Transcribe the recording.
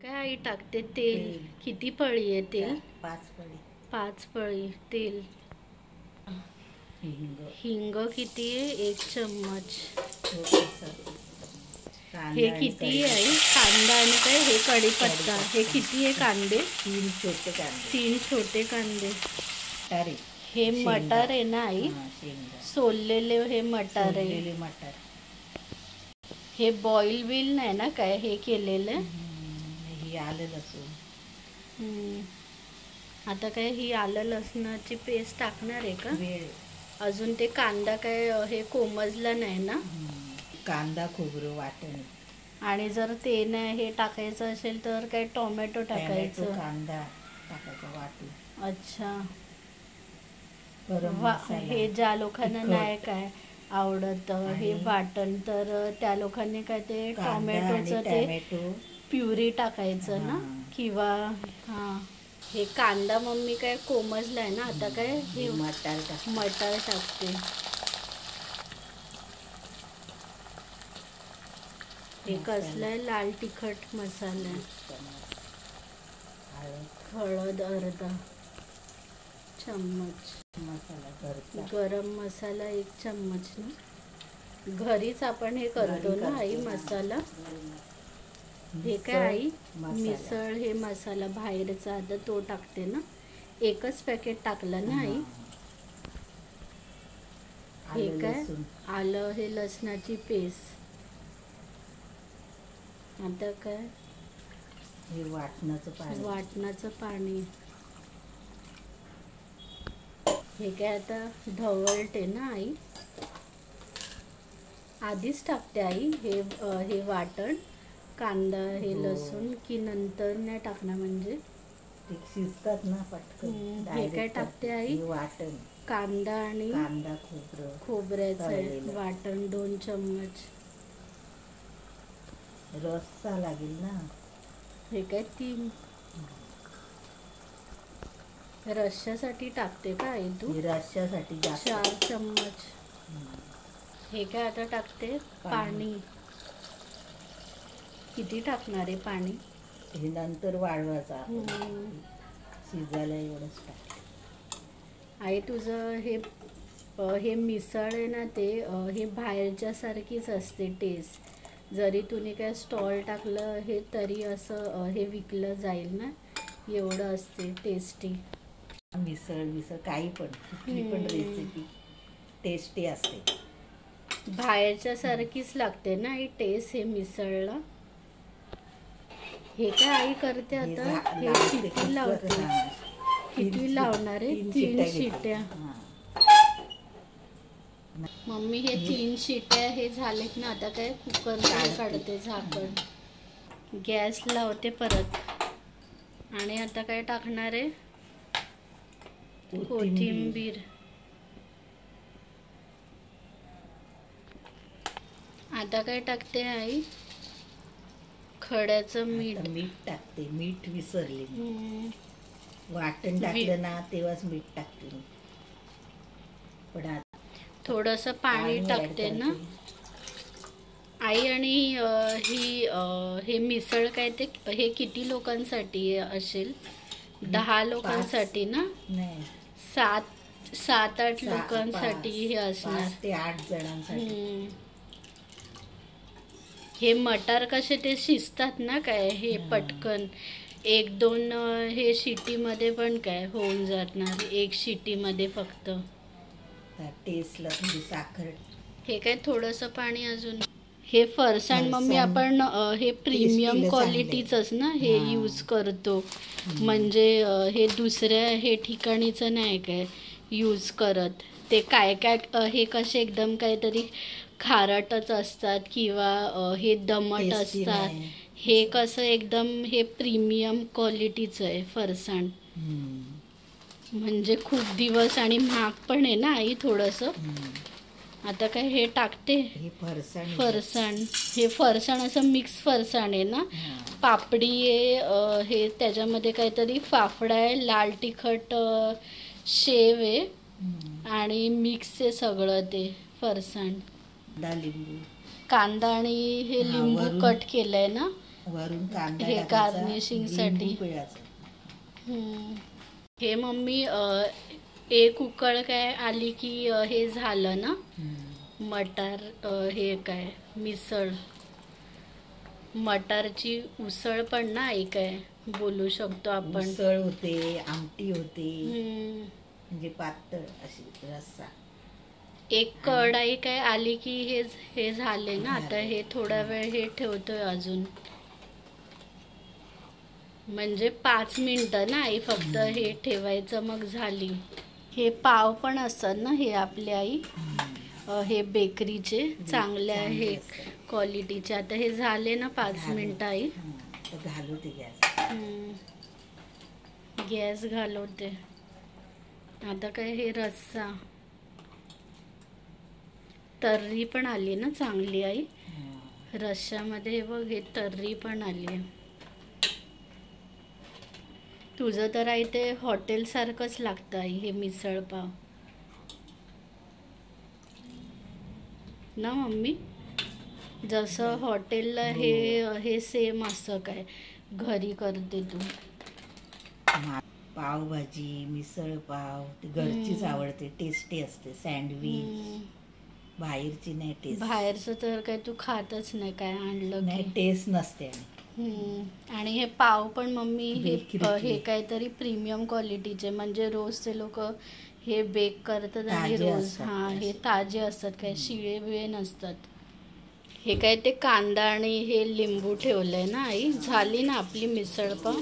काय आई टाकते तेल. किती पळी आहे तेल? 5 पळी. 5 पळी तेल. हिंग किती आहे? 1 चम्मच. हे किती आहे? कांदा आणि काय हे कढीपत्ता. हे किती आहे कांदे? 3 छोटे कांदे. 3 छोटे कांदे. हे शेंगा. मटार आहे ना आई? सोललेले हे मटार आहे. सोललेले मटार. हे बॉईल बिल नाही ना काय हे केलेलं? ही आलं लसूण. आता काय ही आलं लसणाची पेस्ट टाकणार आहे का? वेळ. अजून ते कांदा काय हे कोमजला नाही ना? कांदा खोबरं वाटण. आणि जर ते नाही हे टाकायचं असेल तर काय टोमॅटो टाकायचं? कांदा टाकायचा वाटून. अच्छा. गरम हे ज्या लोकांना नाही काय आवडत हे वाटण तर त्या लोकांनी काय ते टोमॅटोचं ते प्युरी टाकायचं ना? किंवा हे कांदा मम्मी काय कोमजलाय ना? आता काय हे मटार टाकते. हे कसलाय? लाल तिखट मसाला. हळद अर्धा चम्मच. गरम मसाला 1 चम्मच ना? घरीच आपण हे करतो ना आई मसाला. हे काय आई? मिसळ हे मसाला बाहेरचा आता तो टाकते ना? 1च पॅकेट टाकला ना आई? हे काय? आलं हे लसणाची पेस्ट. आता काय? हे वाटणाचं पाणी. हे काय आता ढवळते ना आई? आधीच टाकते आई हे वाटण कांदा हे लसूण की नंतर नाही टाकणार? म्हणजे शिजतात ना पटकन. हे काय टाकते आई? वाटण. कांदा आणि खोबऱ्याचं वाटण 2 चम्मच. रस्सा लागेल ना? हे काय 3. रश्श्यासाठी टाकते का आई तू? रश्श्यासाठी 4 चम्मच. हे काय आता टाकते पाणी. किती टाकणार आहे पाणी? हे नंतर वाढवायचा. शिजायला एवढंच टाक. आई तुझं हे मिसळ आहे ना ते हे बाहेरच्या सारखीच असते टेस्ट. जरी तुम्ही काय स्टॉल टाकलं हे तरी असं हे विकलं जाईल ना? एवढं असते टेस्टी. मिसळ काही पण कुठली पण रेसिपी टेस्टी असते. बाहेरच्या सारखीच लागते ना ही टेस्ट हे मिसळला. हे काय आई करते आता? हे किती लावते? किती लावणार आहे? 3 शिट्ट्या. मम्मी हे 3 शिट्ट्या हे झालेत ना? आता काय कुकर काढते झाकण. गॅस लावते परत. आणि आता काय टाकणार आहे? कोथिंबीर. आता काय टाकते आई? खड्याचं मीठ. टाकते. मीठ विसरले. वाटण टाकलं ना तेव्हाच मीठ टाकते. पण थोडंसं पाणी टाकते ना आई? आणि हे मिसळ काय ते हे किती लोकांसाठी असेल? 10 लोकांसाठी ना? नाही 7-8 लोकांसाठी हे असणार. 5 ते 8 जणांसाठी. हे मटार कसे ते शिजतात ना काय हे पटकन 1-2 हे शिटीमध्ये पण काय होऊन जाणार. 1 शिटीमध्ये फक्त. टेस्टला थोडी साखर. हे काय थोडंसं पाणी अजून. हे फरसाण मम्मी आपण हे प्रीमियम क्वालिटीचंच ना हे यूज करतो. म्हणजे हे दुसऱ्या हे ठिकाणीचं नाही काय यूज करत. ते काय हे कसे एकदम काहीतरी खारटच असतात किंवा हे दमट असतात. हे कसं एकदम हे प्रीमियम क्वालिटीचं आहे फरसाण. म्हणजे खूप दिवस आणि महाग पण आहे ना आई थोडंसं. आता काय हे टाकते फरसाण. हे फरसाण असं मिक्स फरसाण आहे ना? पापडी आहे हे त्याच्यामध्ये काहीतरी फाफडा आहे, लाल तिखट शेव आहे आणि मिक्स आहे सगळं ते फरसाण. लिंबू. कांदा आणि हे लिंबू कट केलंय ना? वरून कांदा हे टाकायचा, garnishing साठी. लिंबू पिळायचं. हे मम्मी एक उकळ काय आली की हे झालं ना मटार हे काय मिसळ मटारची उसळ पण ना एक आहे बोलू शकतो आपण. उसळ होते, आमटी होते, हम्म. पातळ अशी रस्सा. एक कढाई काय आली की हे झाले ना. आता हे थोडा वेळ हे ठेवतोय अजून म्हणजे 5 मिनिटं ना आई फक्त हे ठेवायचं मग झाली. हे पाव पण असतात ना हे आपल्या आई हे बेकरीचे चांगल्या हे क्वालिटीचे. आता हे झाले ना 5 मिनिटं आई. घालवते गॅस. गॅस घालवते. आता काय हे रस्सा तर्री पण आली ना चांगली आई रश्श्यामध्ये. हे बघ हे तर्री पण आली. तुझं तर आई ते हॉटेल सारखंच लागतं आई हे मिसळ पाव ना मम्मी. जसं हॉटेलला हे सेम असं काय घरी करते तू. पावभाजी मिसळ पाव ती घरचीच आवडते, टेस्टी असते. सँडविच बाहेरची नाही टेस्ट. बाहेरचं तर काय तू खातच नाही काय आणलं नाही, टेस्ट नसते. आणि हे पाव पण मम्मी हे काहीतरी प्रीमियम क्वालिटीचे म्हणजे रोज ते लोक हे बेक करतात आणि रोज हे ताजे असतात काय शिळे बिळे नसतात. हे काय ते कांदा आणि हे लिंबू ठेवलंय ना आई. झाली ना आपली मिसळ पाव.